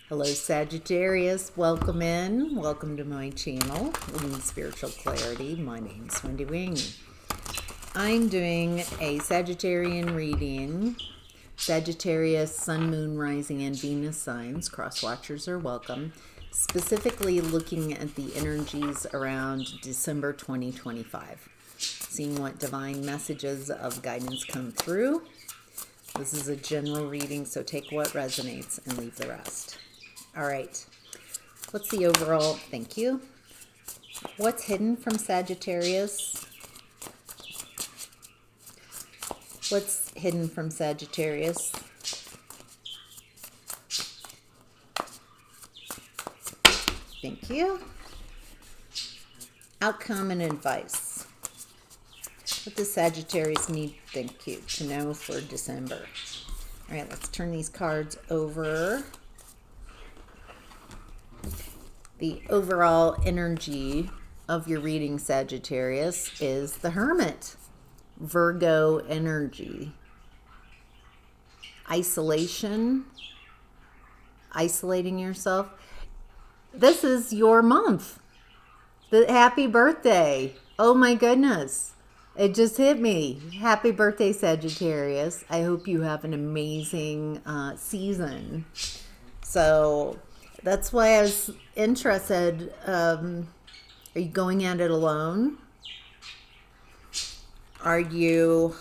Hello Sagittarius, welcome in. Welcome to my channel, Winged Spiritual Clarity. My name's Wendy Wing. I'm doing a Sagittarian reading. Sagittarius, Sun, Moon, Rising, and Venus signs. Cross watchers are welcome. Specifically looking at the energies around December 2025. Seeing what divine messages of guidance come through. This is a general reading, so take what resonates and leave the rest. All right, what's the overall, thank you. What's hidden from Sagittarius? What's hidden from Sagittarius? Thank you. Outcome and advice. What does Sagittarius need, thank you, to know for December? All right, let's turn these cards over. The overall energy of your reading, Sagittarius, is the Hermit. Virgo energy. Isolation. Isolating yourself. This is your month. Happy birthday. Oh my goodness. It just hit me. Happy birthday, Sagittarius. I hope you have an amazing season. So that's why I was interested. Are you going at it alone? Are you...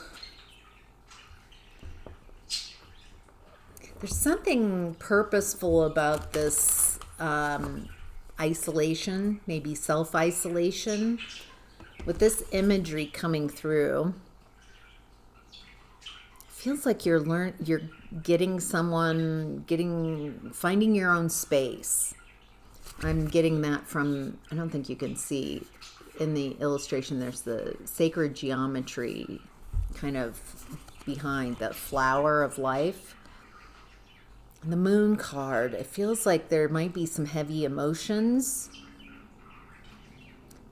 There's something purposeful about this isolation, maybe self-isolation. With this imagery coming through, feels like you're finding your own space. I'm getting that from, I don't think you can see in the illustration, there's the sacred geometry kind of behind the flower of life. And the moon card, it feels like there might be some heavy emotions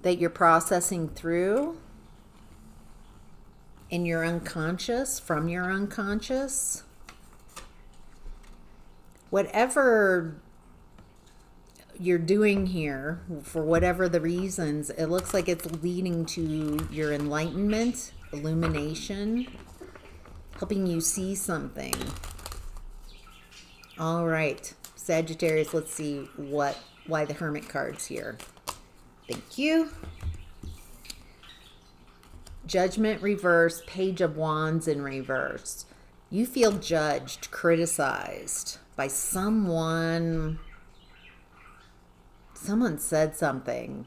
that you're processing through in your unconscious, from your unconscious. Whatever you're doing here, for whatever the reasons, it looks like it's leading to your enlightenment, illumination, helping you see something. All right, Sagittarius, let's see why the Hermit card's here. Thank you. Judgment reverse, Page of Wands in reverse. You feel judged, criticized by someone. Someone said something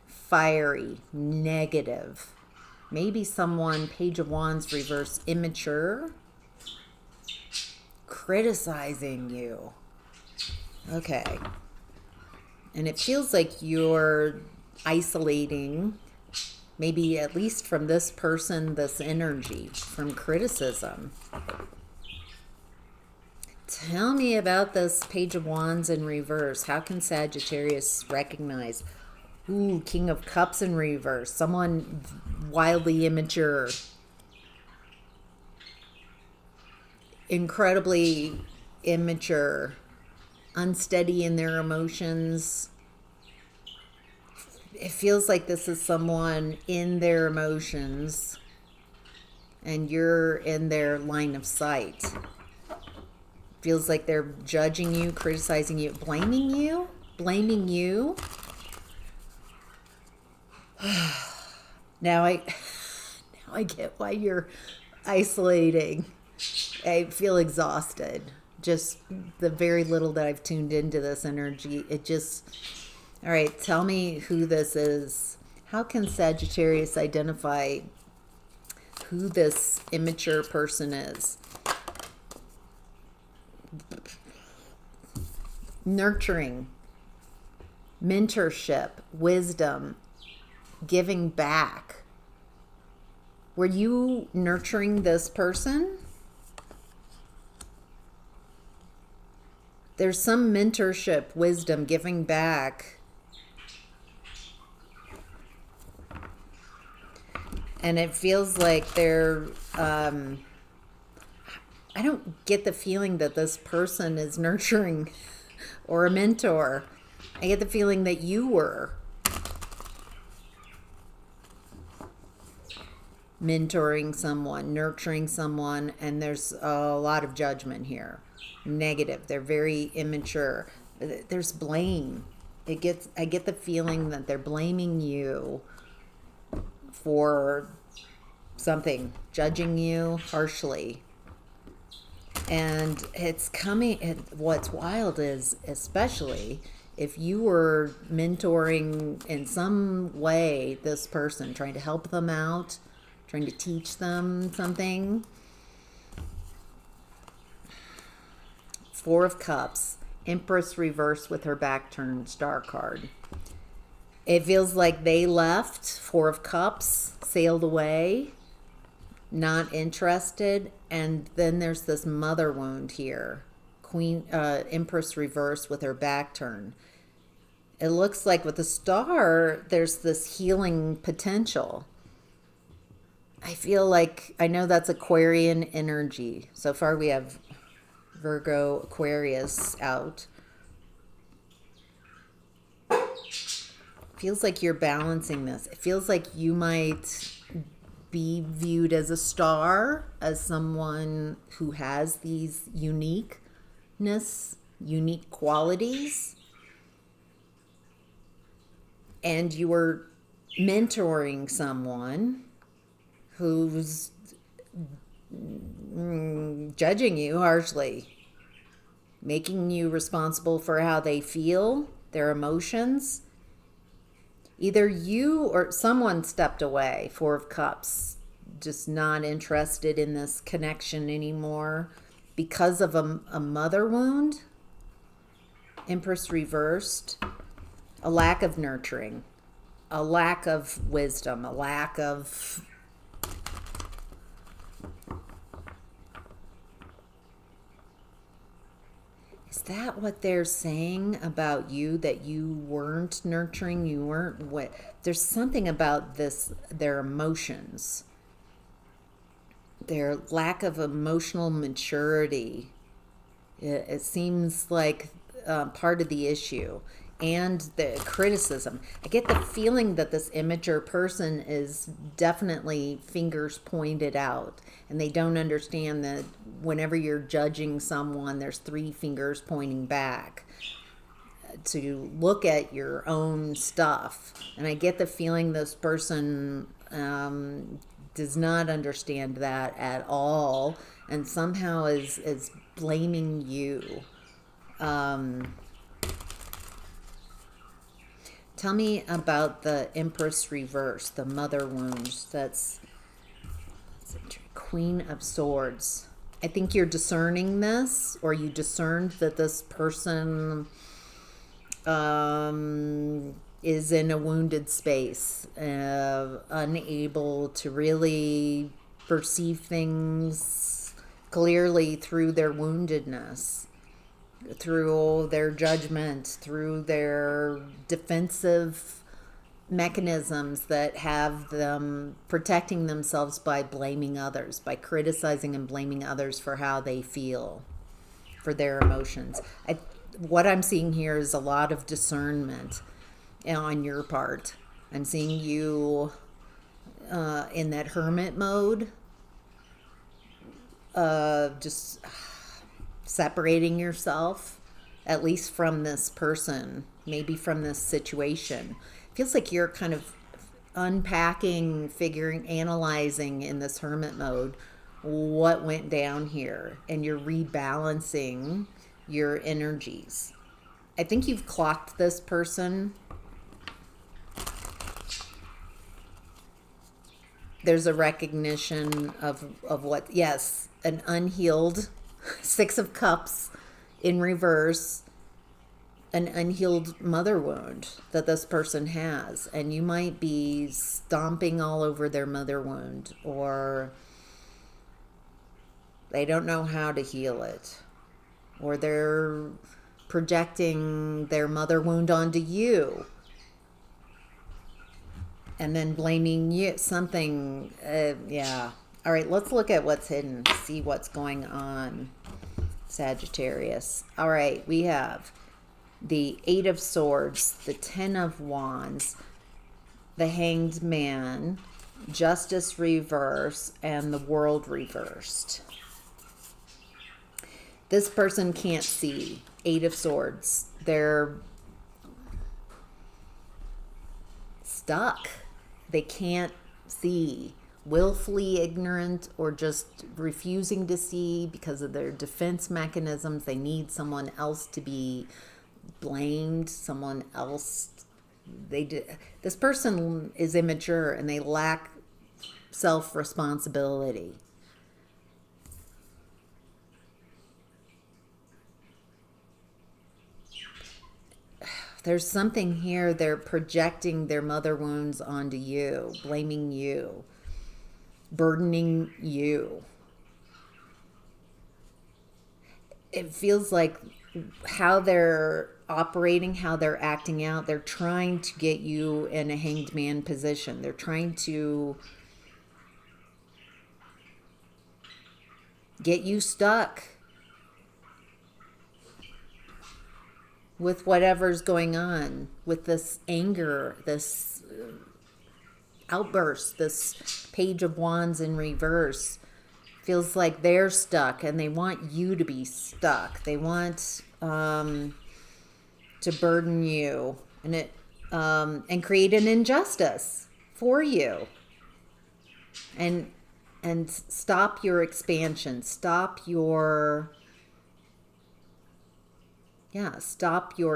fiery, negative. Maybe someone, Page of Wands reverse, immature, criticizing you. Okay. And it feels like you're isolating, maybe at least from this person, this energy, from criticism. Tell me about this Page of Wands in reverse. How can Sagittarius recognize? Ooh, King of Cups in reverse. Someone wildly immature. Incredibly immature. Unsteady in their emotions. It feels like this is someone in their emotions and you're in their line of sight. Feels like they're judging you, criticizing you, blaming you. Now I get why you're isolating. I feel exhausted. Just the very little that I've tuned into this energy, it just... All right, tell me who this is. How can Sagittarius identify who this immature person is? Nurturing, mentorship, wisdom, giving back. Were you nurturing this person? There's some mentorship, wisdom, giving back. And it feels like they're, I don't get the feeling that this person is nurturing or a mentor. I get the feeling that you were mentoring someone, nurturing someone, and there's a lot of judgment here. Negative. They're very immature. There's blame. I get the feeling that they're blaming you for something, judging you harshly. And it's coming, what's wild is, especially if you were mentoring in some way this person, trying to help them out, trying to teach them something. Four of Cups, Empress reverse with her back turned, Star card. It feels like they left, Four of Cups, sailed away, not interested, and then there's this mother wound here. Empress reverse with her back turned. It looks like with the Star, there's this healing potential. I feel like, I know that's Aquarian energy. So far we have Virgo, Aquarius out. Feels like you're balancing this. It feels like you might be viewed as a star, as someone who has these uniqueness, unique qualities. And you were mentoring someone who's judging you harshly, making you responsible for how they feel, their emotions. Either you or someone stepped away, Four of Cups, just not interested in this connection anymore because of a mother wound, Empress reversed, a lack of nurturing, a lack of wisdom, a lack of Is that what they're saying about you, that you weren't nurturing, you weren't what? There's something about this, their emotions, their lack of emotional maturity. It seems like part of the issue. And the criticism. I get the feeling that this immature person is definitely fingers pointed out. And they don't understand that whenever you're judging someone, there's three fingers pointing back to look at your own stuff. And I get the feeling this person does not understand that at all. And somehow is blaming you. Tell me about the Empress reverse, the mother wound. That's Queen of Swords. I think you're discerning this, or you discerned that this person is in a wounded space, unable to really perceive things clearly through their woundedness, through their judgment, through their defensive mechanisms that have them protecting themselves by blaming others, by criticizing and blaming others for how they feel, for their emotions. What I'm seeing here is a lot of discernment on your part. I'm seeing you in that hermit mode, just separating yourself, at least from this person, maybe from this situation. Feels like you're kind of unpacking, figuring, analyzing in this hermit mode what went down here, and you're rebalancing your energies. I think you've clocked this person. There's a recognition of what, yes, an unhealed Six of Cups in reverse, an unhealed mother wound that this person has. And you might be stomping all over their mother wound, or they don't know how to heal it, or they're projecting their mother wound onto you and then blaming you, something, yeah. All right, let's look at what's hidden, see what's going on, Sagittarius. All right, we have the Eight of Swords, the Ten of Wands, the Hanged Man, Justice reverse, and the World reversed. This person can't see. Eight of Swords. They're stuck. They can't see. Willfully ignorant or just refusing to see because of their defense mechanisms. They need someone else to be blamed, someone else. This person is immature and they lack self-responsibility. There's something here, they're projecting their mother wounds onto you, blaming you, burdening you. It feels like how they're operating, how they're acting out, they're trying to get you in a hanged man position. They're trying to get you stuck with whatever's going on, with this anger, this outburst, this Page of Wands in reverse. Feels like they're stuck and they want you to be stuck. They want to burden you and create an injustice for you. And stop your expansion. Stop your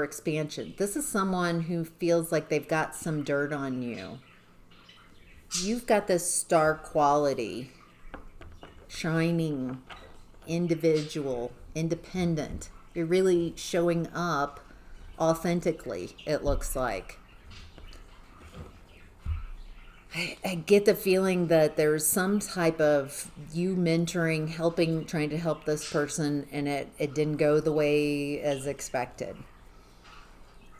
expansion. This is someone who feels like they've got some dirt on you. You've got this star quality, shining, individual, independent. You're really showing up authentically, it looks like. I get the feeling that there's some type of you mentoring, helping, trying to help this person, and it didn't go the way as expected.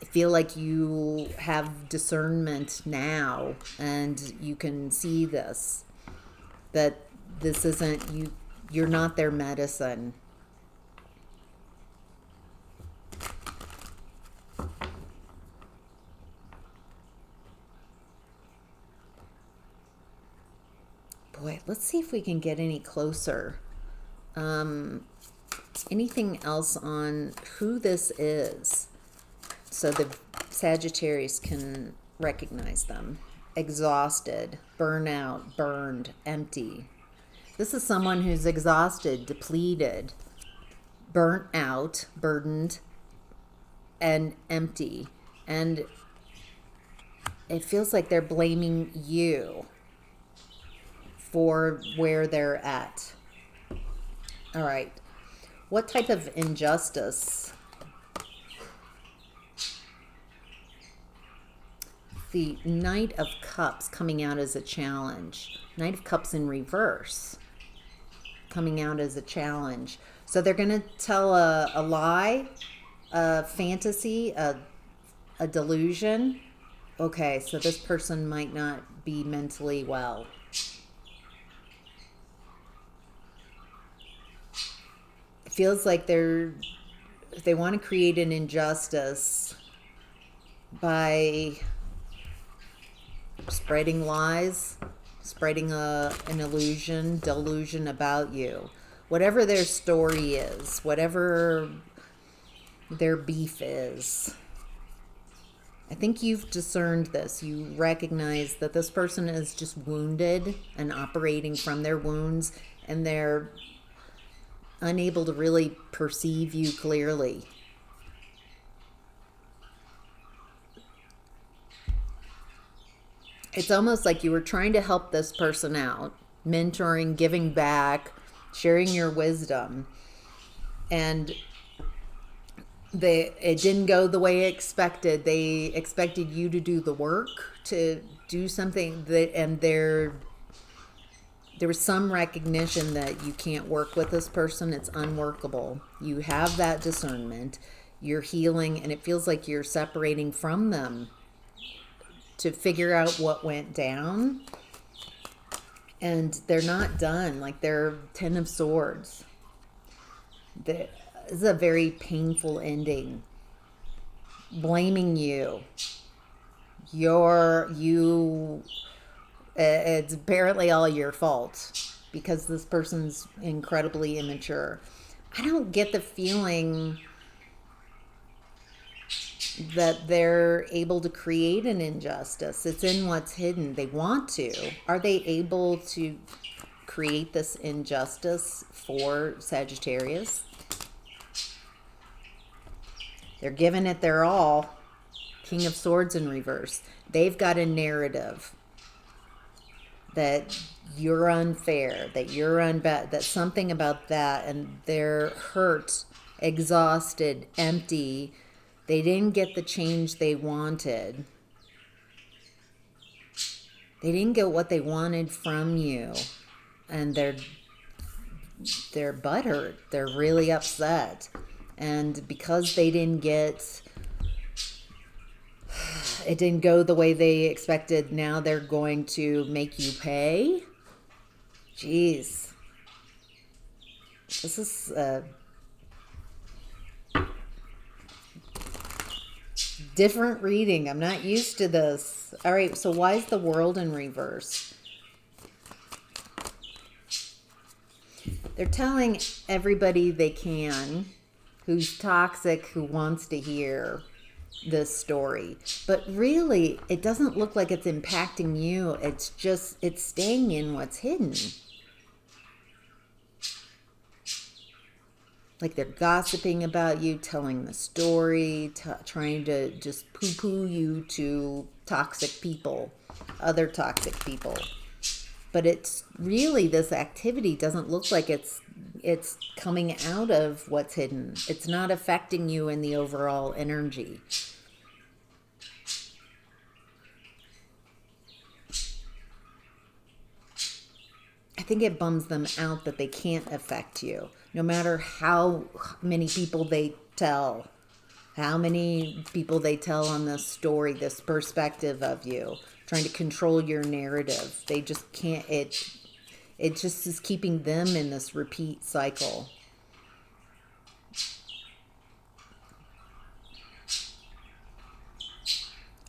I feel like you have discernment now and you can see this, that this isn't you, you're not their medicine. Boy, let's see if we can get any closer. Anything else on who this is so the Sagittarius can recognize them? Exhausted, burnout, burned, empty. This is someone who's exhausted, depleted, burnt out, burdened, and empty. And it feels like they're blaming you for where they're at. All right. What type of injustice? The Knight of Cups coming out as a challenge. Knight of Cups in reverse coming out as a challenge. So they're going to tell a lie, a fantasy, a delusion. Okay, so this person might not be mentally well. It feels like they want to create an injustice by spreading lies, spreading an illusion, delusion about you. Whatever their story is, whatever their beef is. I think you've discerned this. You recognize that this person is just wounded and operating from their wounds, and they're unable to really perceive you clearly. It's almost like you were trying to help this person out, mentoring, giving back, sharing your wisdom, and it didn't go the way expected. They expected you to do the work, to do something and there was some recognition that you can't work with this person. It's unworkable. You have that discernment. You're healing, and it feels like you're separating from them to figure out what went down. And they're not done. Like, they're 10 of Swords. This is a very painful ending. blaming you. It's apparently all your fault because this person's incredibly immature. I don't get the feeling that they're able to create an injustice. It's in what's hidden. They want to. Are they able to create this injustice for Sagittarius? They're giving it their all. King of Swords in reverse. They've got a narrative that you're unfair, that you're that something about that, and they're hurt, exhausted, empty. They didn't get the change they wanted. They didn't get what they wanted from you, and they're butthurt. They're really upset, and because they didn't get, it didn't go the way they expected, now they're going to make you pay. Jeez. This is different reading. I'm not used to this. All right, so why is the World in reverse? They're telling everybody they can who's toxic, who wants to hear this story. But really, it doesn't look like it's impacting you. It's just, it's staying in what's hidden. Like they're gossiping about you, telling the story, trying to just poo-poo you to toxic people, other toxic people. But it's really, this activity doesn't look like it's coming out of what's hidden. It's not affecting you in the overall energy. I think it bums them out that they can't affect you. No matter how many people they tell, on this story, this perspective of you, trying to control your narrative. They just can't, it just is keeping them in this repeat cycle.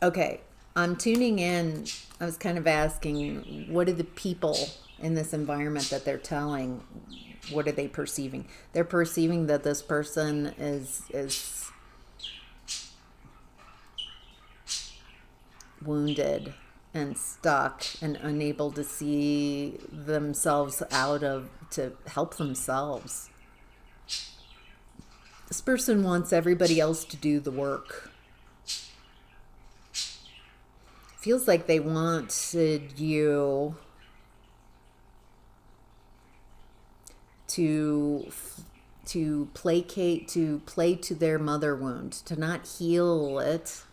Okay, I'm tuning in. I was kind of asking, what are the people in this environment that they're telling? What are they perceiving? They're perceiving that this person is wounded and stuck and unable to see themselves to help themselves. This person wants everybody else to do the work. Feels like they wanted you to placate, to play to their mother wound, to not heal it.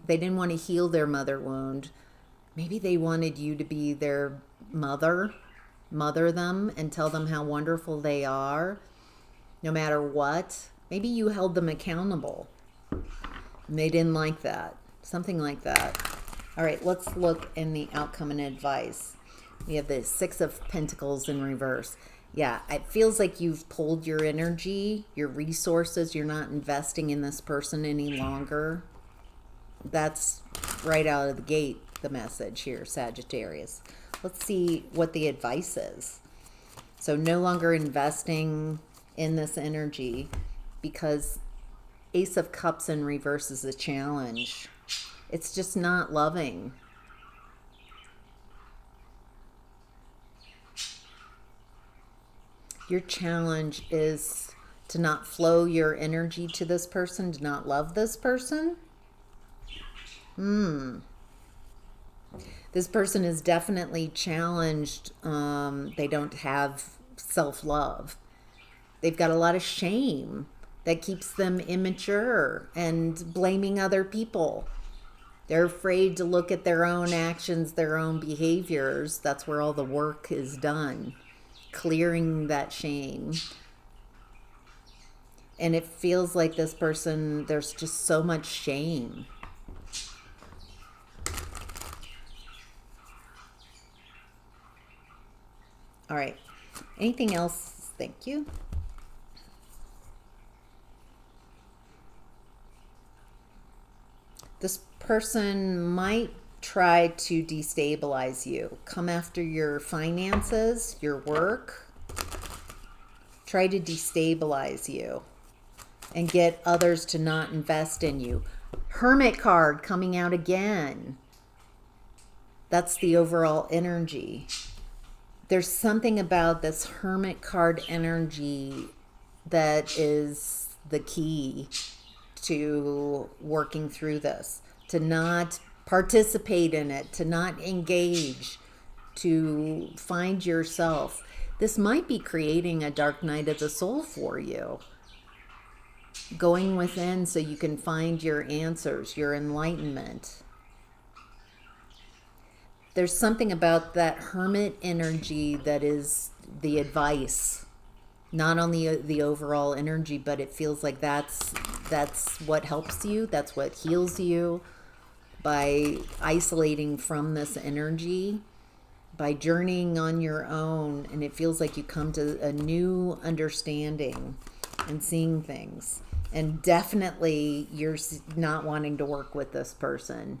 They didn't want to heal their mother wound. Maybe they wanted you to be their mother them and tell them how wonderful they are, no matter what. Maybe you held them accountable, and they didn't like that. Something like that. All right, let's look in the outcome and advice. We have the Six of Pentacles in reverse. Yeah, it feels like you've pulled your energy, your resources. You're not investing in this person any longer. That's right out of the gate, the message here, Sagittarius. Let's see what the advice is. So no longer investing in this energy because Ace of Cups in reverse is a challenge. It's just not loving. Your challenge is to not flow your energy to this person, to not love this person. This person is definitely challenged. They don't have self-love. They've got a lot of shame that keeps them immature and blaming other people. They're afraid to look at their own actions, their own behaviors. That's where all the work is done, clearing that shame. And it feels like this person, there's just so much shame. All right. Anything else? Thank you. This person might try to destabilize you, come after your finances, your work, try to destabilize you and get others to not invest in you. Hermit card coming out again. That's the overall energy. There's something about this Hermit card energy that is the key to working through this, to not participate in it, to not engage, to find yourself. This might be creating a dark night of the soul for you. Going within so you can find your answers, your enlightenment. There's something about that hermit energy that is the advice, not only the overall energy, but it feels like that's what helps you, that's what heals you by isolating from this energy, by journeying on your own, and it feels like you come to a new understanding and seeing things. And definitely you're not wanting to work with this person.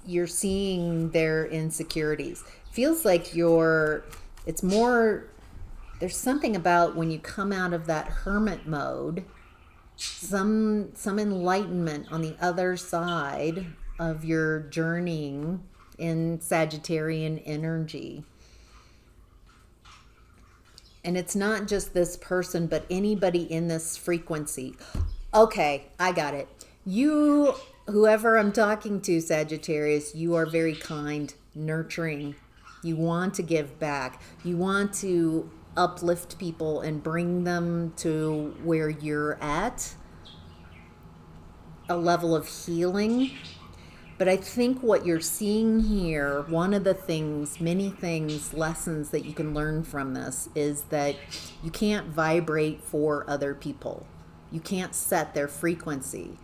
You're seeing their insecurities. Feels like it's more, there's something about when you come out of that hermit mode, some enlightenment on the other side of your journeying in Sagittarian energy. And it's not just this person, but anybody in this frequency. Okay, I got it. You, whoever I'm talking to, Sagittarius, you are very kind, nurturing. You want to give back. You want to uplift people and bring them to where you're at, a level of healing. But I think what you're seeing here, one of the things, many things, lessons that you can learn from this is that you can't vibrate for other people. You can't set their frequency.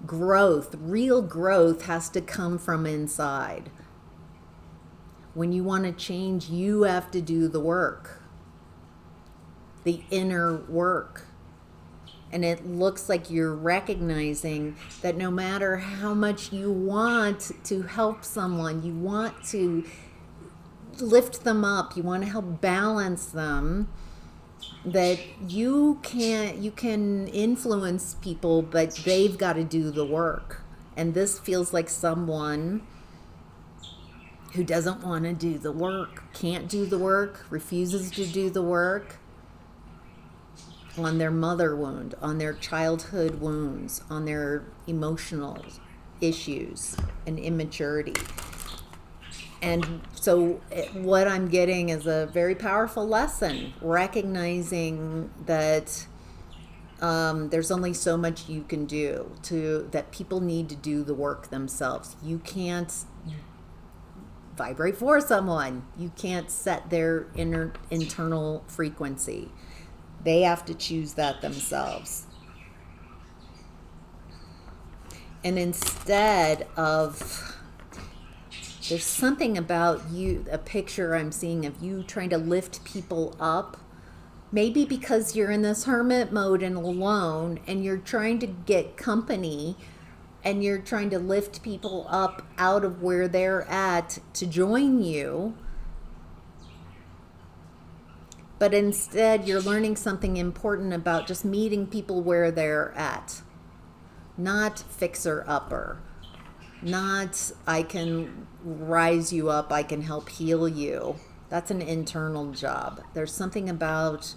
Growth, real growth has to come from inside. When you want to change, you have to do the work, the inner work. And it looks like you're recognizing that no matter how much you want to help someone, you want to lift them up, you want to help balance them, that you can influence people, but they've got to do the work. And this feels like someone who doesn't want to do the work, can't do the work, refuses to do the work on their mother wound, on their childhood wounds, on their emotional issues and immaturity. And so what I'm getting is a very powerful lesson, recognizing that there's only so much you can do, that people need to do the work themselves. You can't vibrate for someone. You can't set their internal frequency. They have to choose that themselves. And instead of, there's something about you, a picture I'm seeing of you trying to lift people up, maybe because you're in this hermit mode and alone, and you're trying to get company, and you're trying to lift people up out of where they're at to join you. But instead, you're learning something important about just meeting people where they're at. Not fixer-upper. Not, I can rise you up, I can help heal you. That's an internal job. There's something about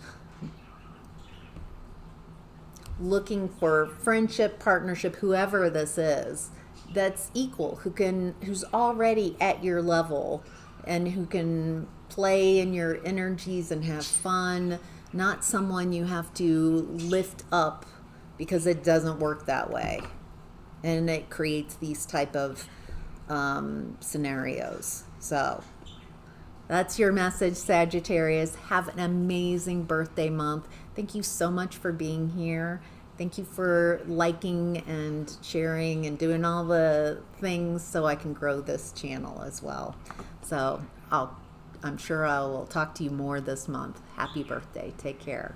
looking for friendship, partnership, whoever this is, that's equal, who's already at your level and who can play in your energies and have fun, not someone you have to lift up, because it doesn't work that way. And it creates these type of scenarios. So that's your message, Sagittarius. Have an amazing birthday month. Thank you so much for being here. Thank you for liking and sharing and doing all the things so I can grow this channel as well. So I'm sure I will talk to you more this month. Happy birthday. Take care.